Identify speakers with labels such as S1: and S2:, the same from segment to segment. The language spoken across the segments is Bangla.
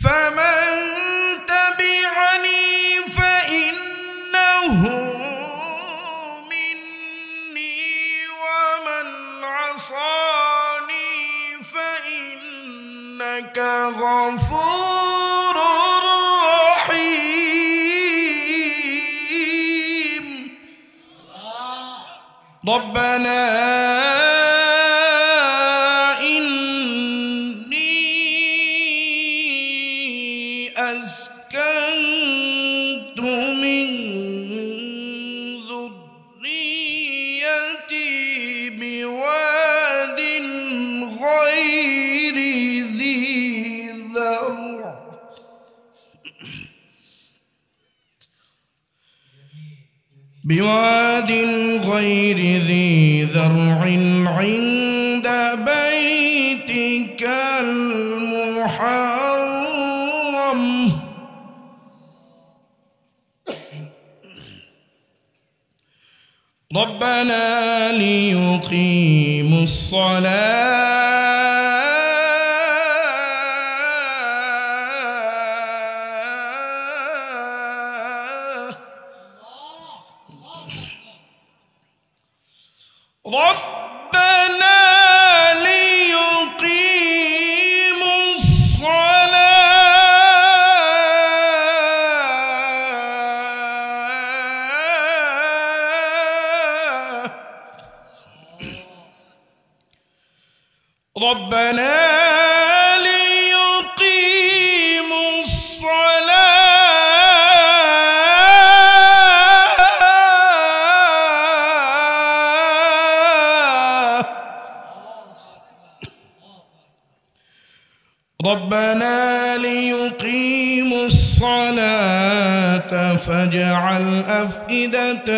S1: فمن تبعني فإنه مني ومن عصاني فإنك غفور رحيم ربنا أسكنت من ذريتي بواد غير ذي ذرع عند بيتك المحرم ربنا ليقيموا الصلاة ربنا ليقيموا الصلاة ربنا ليقيموا الصلاة ربنا ليقيموا الصلاة فاجعل أفئدة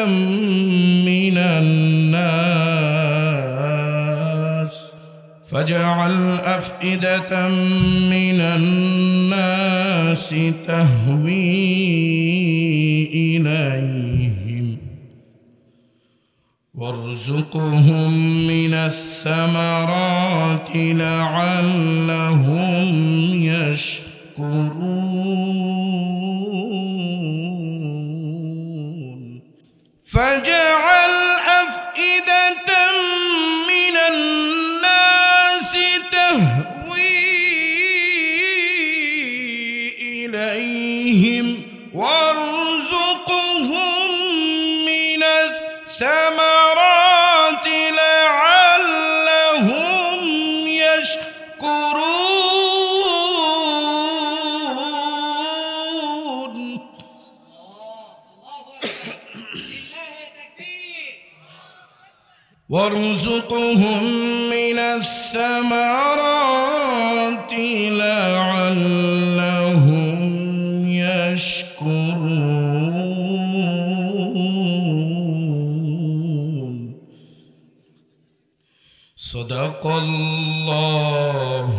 S1: من الناس تهوي إليهم وارزقهم من الثمرات لعلهم يشكرون فاجعل أفئدة من الناس تهوي إليهم وارزقهم من الثمرات لعلهم يشكرون وارزقهم من الثمرات لعلهم يشكرون صدق الله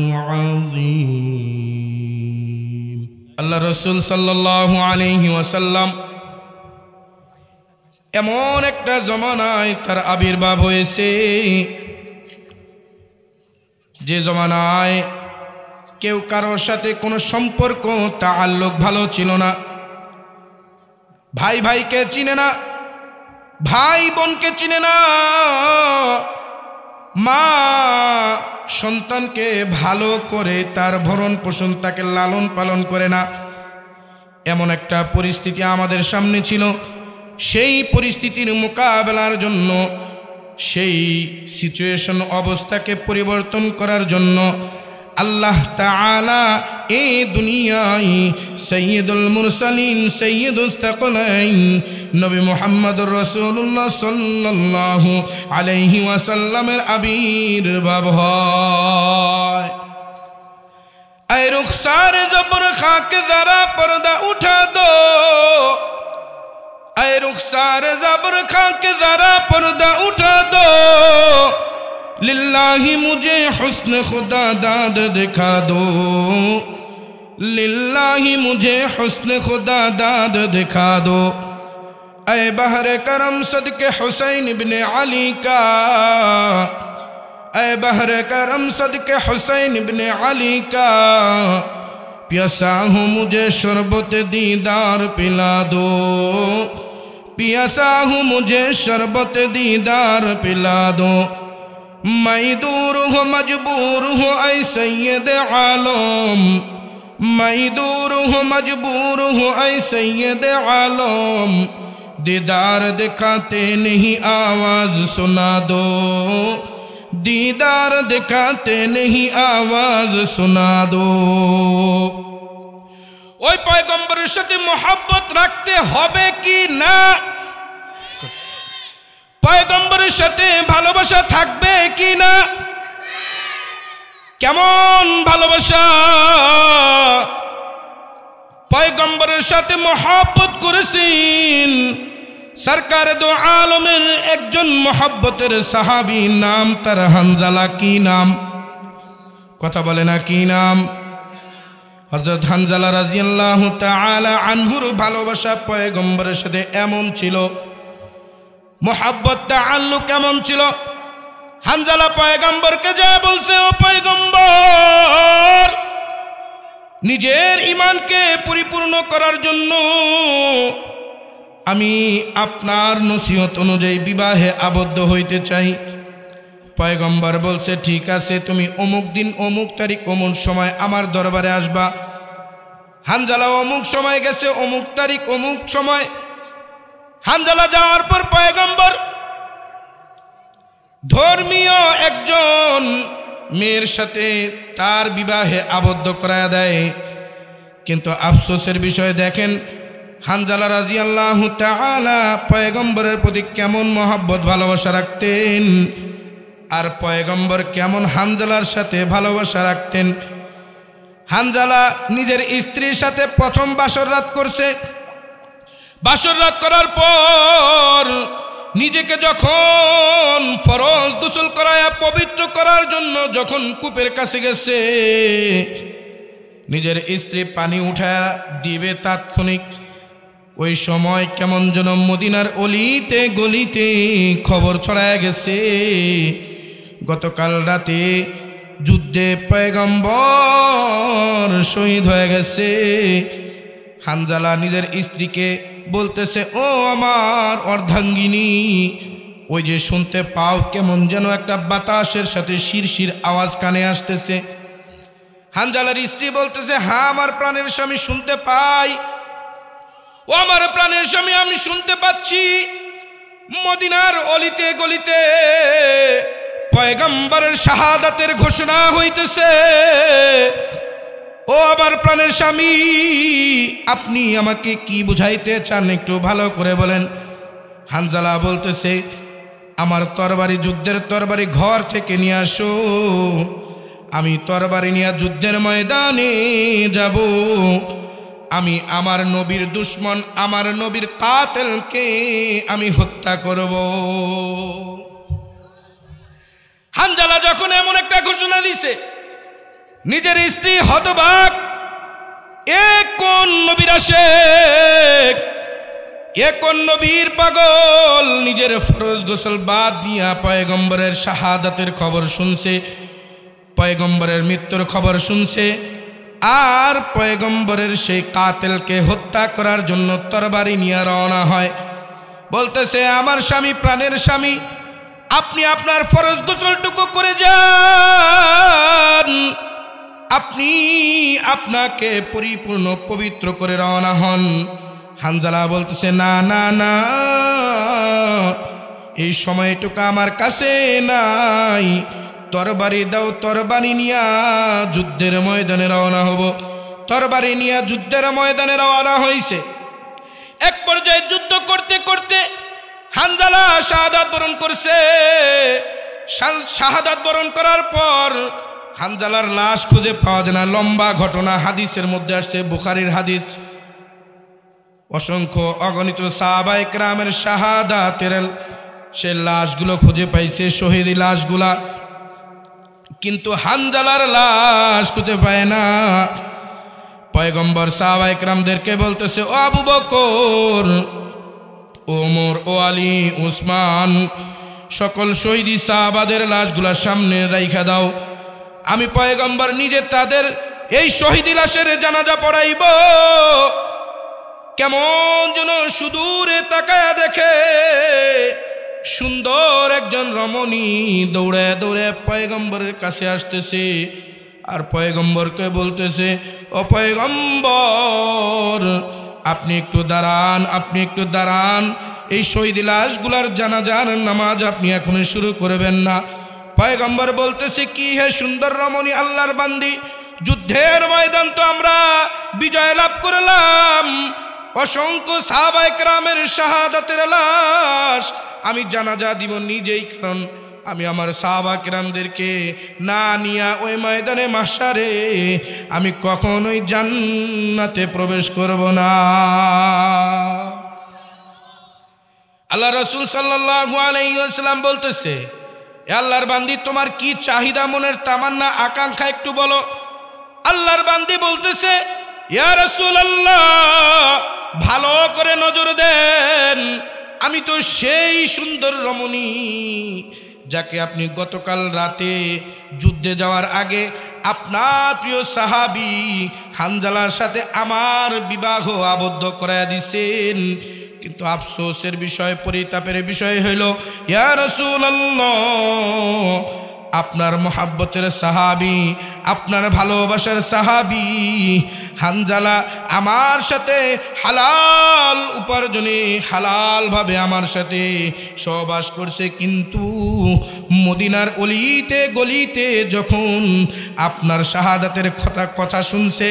S1: العظيم আল্লাহ রাসূল সাল্লাল্লাহু আলাইহি ওয়াসাল্লাম এমন একটা জমানায় তার আবির্ভাব হয়েছে যে জমানায় কেউ কারোর সাথে কোনো সম্পর্ক তাআল্লুক ভালো ছিল না ভাই ভাইকে চিনে না ভাই বোনকে চিনে না মা সন্তানকে ভালো করে তার ভরণ পোষণ তাকে লালন পালন করে না এমন একটা পরিস্থিতি আমাদের সামনে ছিল সেই পরিস্থিতির মোকাবেলার জন্য সেই সিচুয়েশন অবস্থাকে পরিবর্তন করার জন্য আল্লাহ তাআলা এই দুনিয়ায় সাইয়্যিদুল মুরসালিন সাইয়্যিদুস সাকলাইন নবী মুহাম্মদুর রাসূলুল্লাহ সাল্লাল্লাহু আলাইহি ওয়াসাল্লামের আবির্ভাব হয় ऐ रुखसार ज़बर खाक ज़रा पर्दा उठा दो ऐ रुखसार ज़बर खाक ज़रा पर्दा उठा दो लिल्लाही मुझे हुस्न खुदा दाद दिखा दो लिल्लाही मुझे हुस्न खुदा दाद दिखा दो ऐ बहर करम सदके हुसैन इब्ने अली का ऐ बहरे करम सदके हुसैन इब्ने अली का प्यासा हूँ मुझे शरबत दीदार पिला दो, प्यासा हूँ मुझे शरबत दीदार पिला दो। मैं दूर हूँ मजबूर हूँ ऐ सैयद आलम, मैं दूर हूँ मजबूर हूँ ऐ सैयद आलम, दीदार दिखाते नहीं आवाज सुना दो, दीदार दिखाते नहीं आवाज सुना दो। ওই পয়গম্বরের সাথে মোহাব্বত রাখতে হবে কি না? পয়গম্বরের সাথে ভালোবাসা থাকবে কি না? কেমন ভালোবাসা? পয়গম্বরের সাথে মোহাব্বত করেছেন সরকার দো আলমের একজন মোহাব্বতের সাহাবী, নাম তার হানজালা। কি নাম? কথা বলে না কি নাম? হযরত হানজালা রাদিয়াল্লাহু তাআলা আনহুর ভালোবাসা পয়গম্বরের সাথে এমন ছিল, মোহাব্বত তাআল্লুক কেমন ছিল। হানজালা পয়গম্বরকে যা বলছে, ও পয়গম্বর, নিজের ঈমানকে পরিপূর্ণ করার জন্য আমি আপনার নসিহত অনুযায়ী বিবাহে আবদ্ধ হইতে চাই। পয়গম্বর বলছে, ঠিক আছে, তুমি অমুক দিন অমুক তারিখ অমুক সময় আমার দরবারে আসবা। হানজালা অমুক সময় গেছে, অমুক তারিখ অমুক সময়। হানজালা যাওয়ার পর পয়গম্বর ধর্মীয় একজন মেয়ের সাথে তার বিবাহে আবদ্ধ করায় দেয়। কিন্তু আফসোসের বিষয় দেখেন, হানজালা রাদিয়াল্লাহু তাআলা পয়গম্বরের প্রতি কেমন মহব্বত ভালোবাসা রাখতেন, আর পয়গম্বর কেমন হানজালার সাথে ভালোবাসা রাখতেন। হানজালা নিজের স্ত্রীর সাথে প্রথম বাসর রাত করছে। বাসর রাত করার পর নিজেকে যখন ফরজ গোসল করায়া পবিত্র করার জন্য যখন কূপের কাছে গেছে, নিজের স্ত্রী পানি উঠায়া দিবে তাৎক্ষণিক, ওই সময় কেমন যেন মদিনার অলিতে গলিতে খবর ছড়ায় গেছে, গতকাল রাতে যুদ্ধে পয়গম্বর শহীদ হয়ে গেছে। হানজালা নিজের স্ত্রীকে বলতেছে, ও আমার অর্ধাঙ্গিনী, ওই যে শুনতে পাও কেমন যেন একটা বাতাসের সাথে শিরশির আওয়াজ কানে আসতেছে। হানজালার স্ত্রী বলতেছে, হ্যাঁ আমার প্রাণের স্বামী শুনতে পাই, ও আমার প্রাণের স্বামী আমি শুনতে পাচ্ছি, মদিনার অলিতে গলিতে পয়গম্বরের শাহাদাতের ঘোষণা হইতেছে। ও আমার প্রাণের স্বামী, আপনি আমাকে কি বুঝাইতে চান একটু ভালো করে বলেন। হানজালা বলতেছে, আমার তরবারি, যুদ্ধের তরবারি ঘর থেকে নিয়ে আসো, আমি তরবারি নিয়ে যুদ্ধের ময়দানে যাব, আমি আমার নবীর দুশ্মন, আমার নবীর কাতেলকে আমি হত্যা করব। হানজালা যখন এমন একটা ঘোষণা দিছে, নিজের স্ত্রী হতবাক, এ কোন নবীর আশেক, এ কোন নবীর পাগল, নিজের ফরজ গোসল বাদ দিয়া পয়গম্বরের শাহাদাতের খবর শুনছে, পয়গম্বরের মৃত্যুর খবর শুনছে, আর পয়গম্বরের সেই কাতেলকে হত্যা করার জন্য তরবারি নিয়ে রওনা হয়। বলতেছে, আমার স্বামী, প্রাণের স্বামী, আপনি আপনার ফরজ গোসলটুকু করে যান, আপনি আপনাকে পরিপূর্ণ পবিত্র করে রওনা হন। হানজালা বলতেছে, না না না, এই সময়টুকু আমার কাছে নাই, তরবারি দাও, তরবারি নিয়া যুদ্ধের ময়দানে রওনা হব। তরবারি নিয়া যুদ্ধের ময়দানে রওনা হয়েছে। এক পর্যায়ে যুদ্ধ করতে করতে হানজালা শাহাদাত বরণ করছে। শাহাদাত বরণ করার পর হানজালার লাশ খুঁজে পাওয়া যায় না। লম্বা ঘটনা, হাদিসের মধ্যে আসছে, বুখারীর হাদিস। অসংখ্য অগণিত সাহাবায়ে কেরামের শাহাদাতের সে লাশগুলো খুঁজে পাইছে, শহীদি লাশগুলা, কিন্তু হানজালার লাশ খুঁজে পায় না। পয়গম্বর সাহাবায়ে কেরামদেরকে বলতেছে, ও আবু বকর, ও ওমর, ও আলী, উসমান, সকল শহীদি সাহাবাদের লাশগুলা সামনে রাইখা দাও। আমি পয়গম্বর নিজে তাদের এই শহীদি লাশের জানাজা পড়াইব। কেমন যেন সুদূরে তাকায়া দেখে সুন্দর একজন রমণী দৌড়ে দৌড়ে পয়গম্বরের কাছে আসতেছে, আর পয়গম্বরকে বলতেছে, ও পয়গম্বর আপনি একটু দাঁড়ান, আপনি একটু দাঁড়ান, এই শহীদ লাশগুলার জানাজার নামাজ আপনি এখনই শুরু করবেন না। পয়গম্বর বলতেছে, কি হে সুন্দর রমণী, আল্লাহর বান্দি, যুদ্ধের ময়দান তো আমরা বিজয় লাভ করলাম, অসংখ্য সাহাবায়ে কেরামের শাহাদাতের লাশ আমি জানাজা দিব নিজেই, কারণ আমি আমার সাহাবা কেরামদেরকে না নিয়া ওই ময়দানে মাহশারে আমি কখনোই জান্নাতে প্রবেশ করব না। আল্লাহ রাসূল সাল্লাল্লাহু আলাইহি ওয়াসাল্লাম বলতেছে, এ আল্লাহর বান্দি তোমার কি চাহিদা, মনের তামান্না আকাঙ্ক্ষা একটু বলো। আল্লাহর বান্দি বলতেছে, ইয়া রাসূলুল্লাহ ভালো করে নজর দেন, আমি তো সেই সুন্দর রমণী যাকে আপনি গতকাল রাতে যুদ্ধে যাওয়ার আগে আপনার প্রিয় সাহাবী হানজালার সাথে আমার বিবাহ আবদ্ধ করায়া দিছেন। কিন্তু আফসোসের বিষয়, পরিতাপের বিষয় হইল, ইয়া রাসূলুল্লাহ আপনার মহাব্বতের সাহাবী, আপনার ভালোবাসার সাহাবী হানজালা আমার সাথে হালাল উপার্জনে হালালভাবে আমার সাথে সহবাস করছে, কিন্তু মদিনার অলিতে গলিতে যখন আপনার শাহাদাতের কথা শুনছে,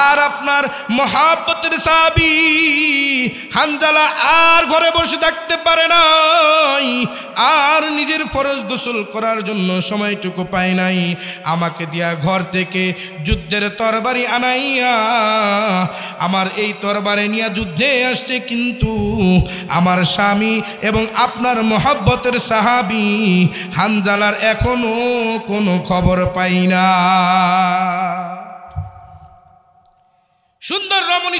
S1: আর আপনার মহাব্বতের সাহাবী হানজালা আর ঘরে বসে থাকতে পারে নাই, আর নিজের ফরজ গোসল করার জন্য সময়টুকু পায় নাই, আমাকে দিয়া ঘর থেকে যুদ্ধের তরবারি আনাইয়া আমার এই তরবারি নিয়ে যুদ্ধে আসছে, কিন্তু আমার স্বামী এবং আপনার মহব্বতের সাহাবী হানজালার এখনো কোনো খবর পাই না। সুন্দর রমণী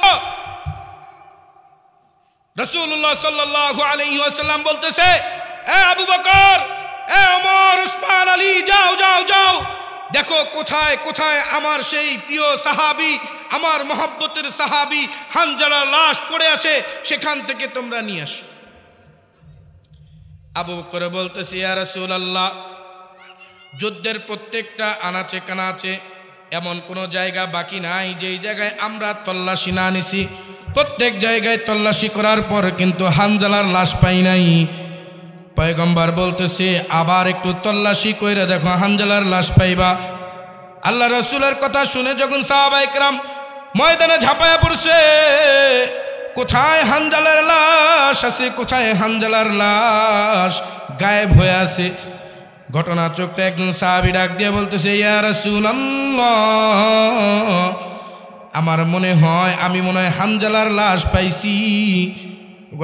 S1: রাসূলুল্লাহ সাল্লাল্লাহু আলাইহি ওয়াসাল্লাম বলতেছে, এ আবু বকর, এ ওমর, উসমান, আলী, যাও যাও যাও, দেখো কোথায় কোথায় আমার সেই প্রিয় সাহাবী, আমার মহব্বতের সাহাবী হানজালার লাশ পড়ে আছে, সেখান থেকে তোমরা নিয়ে আসো। আবু বকর বলতেছে, ইয়া রাসূলুল্লাহ যুদ্ধের প্রত্যেকটা আনাচে কানাচে এমন কোনো জায়গা বাকি নাই যেই জায়গায় আমরা তল্লাশি না নিছি, প্রত্যেক জায়গায় তল্লাশি করার পর কিন্তু হানজালার লাশ পাই নাই। পয়গম্বর বলতেছে, আবার একটু তল্লাশি কইরা দেখো, হানজালার লাশ পাইবা। আল্লাহ রাসূলের কথা শুনে যখন সাহাবায়ে কেরাম ময়দানে ঝাঁপায়া পড়ছে, কোথায় হানজালার লাশ আছে, কোথায় হানজালার লাশ গায়েব হয়ে আছে। ঘটনা চক্রে একজন সাহাবী ডাক দিয়ে বলতেছে, ইয়া রাসূলুল্লাহ আমার মনে হয়, আমি মনে হয় হানজালার লাশ পাইছি।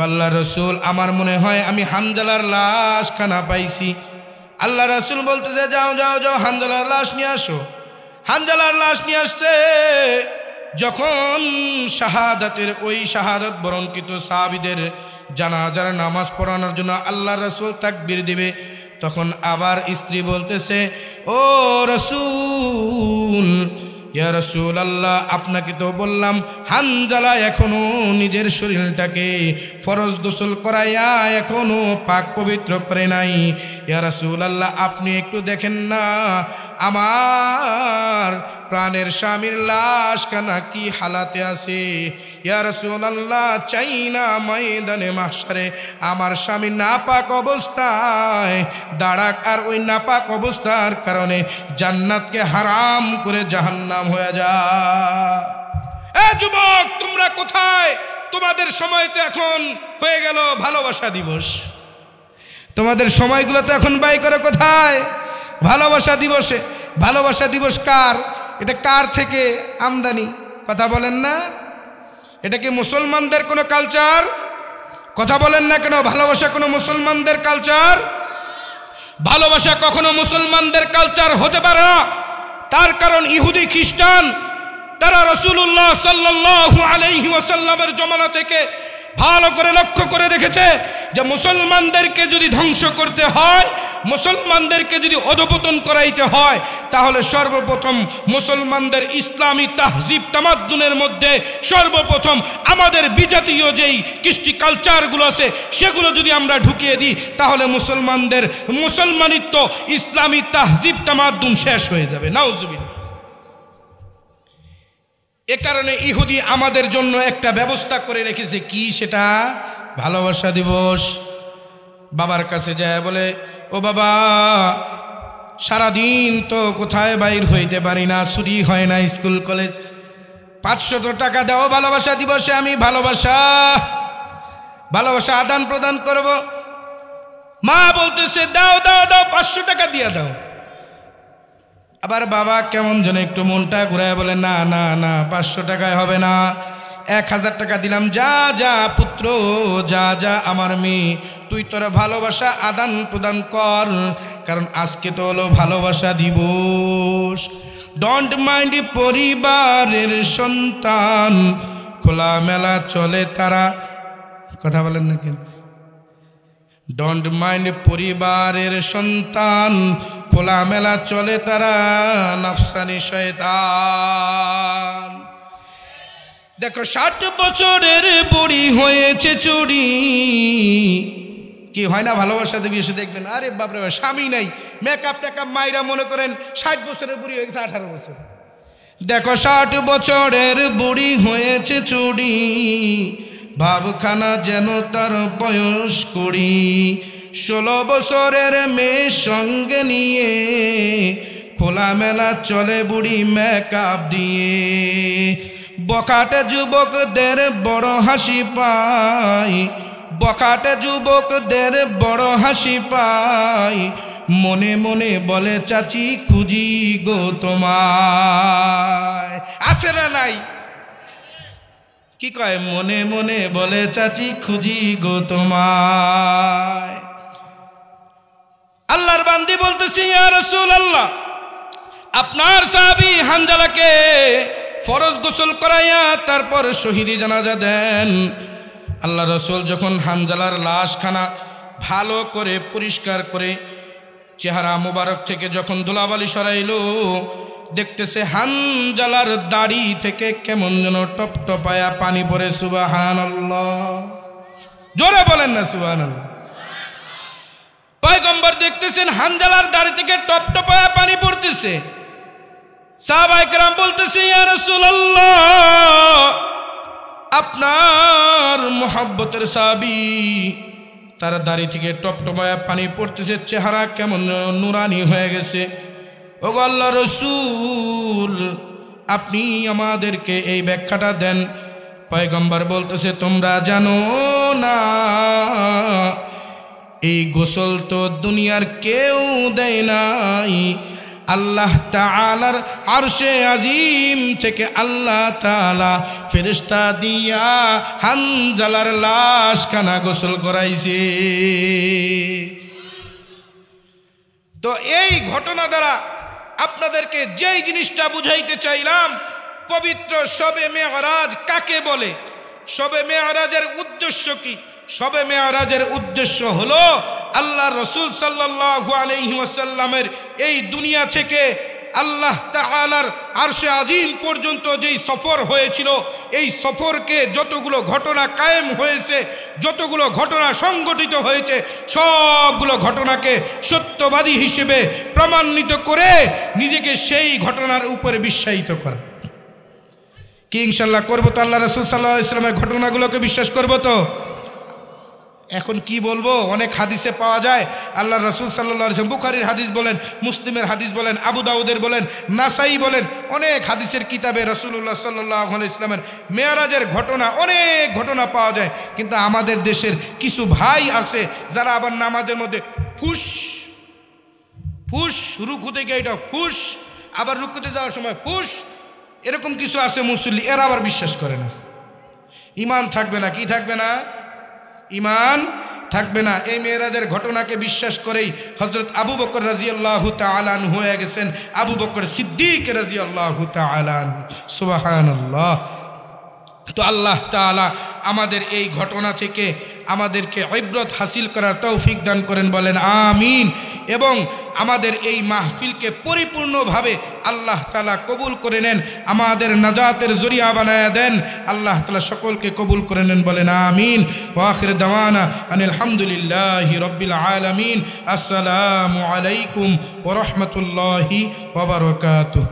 S1: আল্লাহ রসুল আমার মনে হয় আমি হানজালার লাশ খানা পাইছি। আল্লাহ রসুল বলতেছে, যাও যাও যাও হানজালার লাশ নিয়ে আসো। হানজালার লাশ নিয়ে আসছে। যখন শাহাদাতের ওই শাহাদাত বরণকৃত সাহাবীদের জানাজার নামাজ পড়ানোর জন্য আল্লাহ রসুল তাকবীর দিবে, তখন আবার স্ত্রী বলতেছে, ও রসুল, ইয়া রাসূলুল্লাহ আপনাকে তো বললাম হানজালা এখনো নিজের শরীরটাকে ফরজ গোসল করাইয়া এখনো পাক পবিত্র করে নাই। ইয়া রাসূলুল্লাহ আপনি একটু দেখেন না আমার প্রাণের স্বামীর লাশ কানা কি হালাতে আছে। ইয়া রাসূলুল্লাহ চাই না ময়দানে মাহশারে আমার স্বামী নাপাক অবস্থায় দাঁড়াক, আর ওই নাপাক অবস্থার কারণে জান্নাতকে হারাম করে জাহান্নাম হয়ে যায়। এ যুবক তোমরা কোথায়? তোমাদের সময় তো এখন হয়ে গেল ভালোবাসা দিবস, তোমাদের সময়গুলো তো এখন ব্যয় করে কোথায়? ভালোবাসা দিবসে। ভালোবাসা দিবস কার? এটা কার থেকে আমদানি? কথা বলেন না। এটা কি মুসলমানদের কোনো কালচার? কথা বলেন না কেন? ভালোবাসা কোনো মুসলমানদের কালচার? ভালোবাসা কখনো মুসলমানদের কালচার হতে পারে না। তার কারণ ইহুদি খ্রিস্টান তারা রাসূলুল্লাহ সাল্লাল্লাহু আলাইহি ওয়াসাল্লামের জমানা থেকে ভালো করে লক্ষ্য করে দেখেছে যে মুসলমানদেরকে যদি ধ্বংস করতে হয়, মুসলমানদেরকে যদি অধপতন করাইতে হয়, তাহলে সর্বপ্রথম মুসলমানদের ইসলামী তাহজিব তামাদ্দুনের মধ্যে সর্বপ্রথম আমাদের বিজাতীয় যেই কৃষ্টি কালচারগুলো আছে সেগুলো যদি আমরা ঢুকিয়ে দিই, তাহলে মুসলমানদের মুসলমানিত্ব ইসলামী তাহজিব তামাদ্দুন শেষ হয়ে যাবে। নাউজুবিল্লাহ। এ কারণে ইহুদি আমাদের জন্য একটা ব্যবস্থা করে রেখেছে, কি সেটা? ভালোবাসা দিবস। বাবার কাছে যায় বলে, ও বাবা, সারাদিন তো কোথায় বাইর হইতে পারি না, ছুটি হয় না স্কুল কলেজ, 500 টাকা দাও ভালোবাসা দিবসে, আমি ভালোবাসা আদান প্রদান করব। মা বলতেছে দাও দাও দাও, 500 টাকা দিয়ে দাও। আবার বাবা কেমন যেন একটু মনটা ঘুরায় বলে, না না না, 500 টাকায় হবে না, 1000 টাকা দিলাম। যা যা পুত্র, যা যা আমার মেয়ে, তুই তোর ভালোবাসা আদান প্রদান কর, কারণ আজকে তো হলো ভালোবাসা দিবস। ডোন্ট মাইন্ড পরিবারের সন্তান, খোলামেলা চলে তারা। কথা বলেন না কেন? ডোন্ট মাইন্ড পরিবারের সন্তান, খোলামেলা চলে তারা, নফসানি শয়তান। দেখো 60 বছরের বুড়ি হয়েছে চুরি, কি হয় না ভালোবাসা দেবী এসে দেখবেন, আরে বাপরে বাপ, স্বামী নাই, মেকআপ টেকআপ মাইরা মনে করেন 60 বছরের বুড়ি হয়ে গেছে 18 বছর। দেখো 60 বছরের বুড়ি হয়েছে চুরি, ভাবখানা যেন তার বয়স 20। 16 বছরের মেয়ে সঙ্গে নিয়ে খোলামেলা চলে বুড়ি মেকআপ দিয়ে। বখাটে যুবকদের বড় হাসি পায়, বখাটে যুবকদের বড় হাসি পায়, মনে মনে বলে চাচি খুঁজি গো তোমায়। আছে না নাই? কি কয়? মনে মনে বলে চাচি খুঁজি গো তোমায়। আল্লাহর বান্দি বলতেছি, ইয়া রাসূলুল্লাহ, আপনার সাহাবী হানজালাকে ফরজ গোসল করাইয়া তারপর শহীদি জানাজা দেন। আল্লাহ রাসূল যখন হানজালার লাশখানা ভালো করে পরিষ্কার করে চেহারা মুবারক থেকে যখন ধুলাবালি সরাইল, দেখতেছে হানজালার দাড়ি থেকে কেমন যেন টপটপায়া পানি পড়ে। সুবহানাল্লাহ, জোরে বলেন না সুবহানাল্লাহ। পয়গম্বর দেখতেছেন হানজালার দাড়ি থেকে টপটপায়া পানি পড়তেছে। সাহাবায়ে কেরাম বলতেছে, ইয়া রাসূলুল্লাহ, আপনার মুহাব্বতের সাহাবী, তার দাড়ি থেকে টপটপায়া পানি পড়তেছে, চেহারা কেমন নুরানি হয়ে গেছে। ওগো আল্লাহর রাসূল, আপনি আমাদেরকে এই ব্যাখ্যাটা দেন। পয়গম্বর বলতেছে, তোমরা জানো না এই গোসল তো দুনিয়ার কেউ দেয় নাই, আল্লাহ তাআলার আরশে আজিম থেকে আল্লাহ তাআলা ফেরেশতা দিয়া হানজালার লাশখানা গোসল করাইছে। তো এই ঘটনা দ্বারা আপনাদেরকে যেই জিনিসটা বুঝাইতে চাইলাম, পবিত্র শবে মেরাজ কাকে বলে, শবে মেরাজের উদ্দেশ্য কি? শবে মেরাজের উদ্দেশ্য হলো আল্লাহ রাসূল সাল্লাল্লাহু আলাইহি ওয়াসাল্লামের এই দুনিয়া থেকে আল্লাহ তাআলার আরশে আজিম পর্যন্ত যেই সফর হয়েছিল, এই সফরকে যতগুলো ঘটনা কায়েম হয়েছে, যতগুলো ঘটনা সংঘটিত হয়েছে, সবগুলো ঘটনাকে সত্যবাদী হিসেবে প্রমাণিত করে নিজেকে সেই ঘটনার উপরে বিশ্বায়িত করা। কি ইনশাআল্লাহ করবো তো? আল্লাহ রাসূল সাল্লাল্লাহু আলাইহি ওয়াসাল্লামের ঘটনাগুলোকে বিশ্বাস করবো তো? এখন কি বলবো, অনেক হাদিসে পাওয়া যায় আল্লাহ রাসূল সাল্লাল্লাহু আলাইহি ওয়াসাল্লাম, বুখারীর হাদিস বলেন, মুসলিমের হাদিস বলেন, আবু দাউদের বলেন, নাসাই বলেন, অনেক হাদিসের কিতাবে রাসূলুল্লাহ সাল্লাল্লাহু আলাইহি ওয়াসাল্লামের মেরাজের ঘটনা, অনেক ঘটনা পাওয়া যায়। কিন্তু আমাদের দেশের কিছু ভাই আছে যারা আবার নামাজের মধ্যে ফুস ফুস, রুকুতে গিয়ে এটা ফুস, আবার রুকুতে যাওয়ার সময় ফুস, এরকম কিছু আছে মুসল্লি, এরা আবার বিশ্বাস করে না। ঈমান থাকবে না। কি থাকবে না? ঈমান থাকবে না। এই মেরাজের ঘটনাকে বিশ্বাস করেই হযরত আবু বকর রাদিয়াল্লাহু তাআলা আনহু হয়ে গেছেন আবু বকর সিদ্দিক রাদিয়াল্লাহু তাআলা আনহু। সুবহানাল্লাহ। তো আল্লাহ তাআলা আমাদের এই ঘটনা থেকে আমাদেরকে ইবরত হাসিল করার তৌফিক দান করেন, বলেন আমিন। এবং আমাদের এই মাহফিলকে পরিপূর্ণভাবে আল্লাহ তাআলা কবুল করে নেন, আমাদের নাজাতের জরিয়া বানায়া দেন। আল্লাহ তাআলা সকলকে কবুল করে নেন, বলেন আমিন। ওয়া আখির দাওয়ানা আনিল হামদুলিল্লাহি রাব্বিল আলামিন। আসসালামু আলাইকুম ওয়া রাহমাতুল্লাহি ওয়া বারাকাতুহু।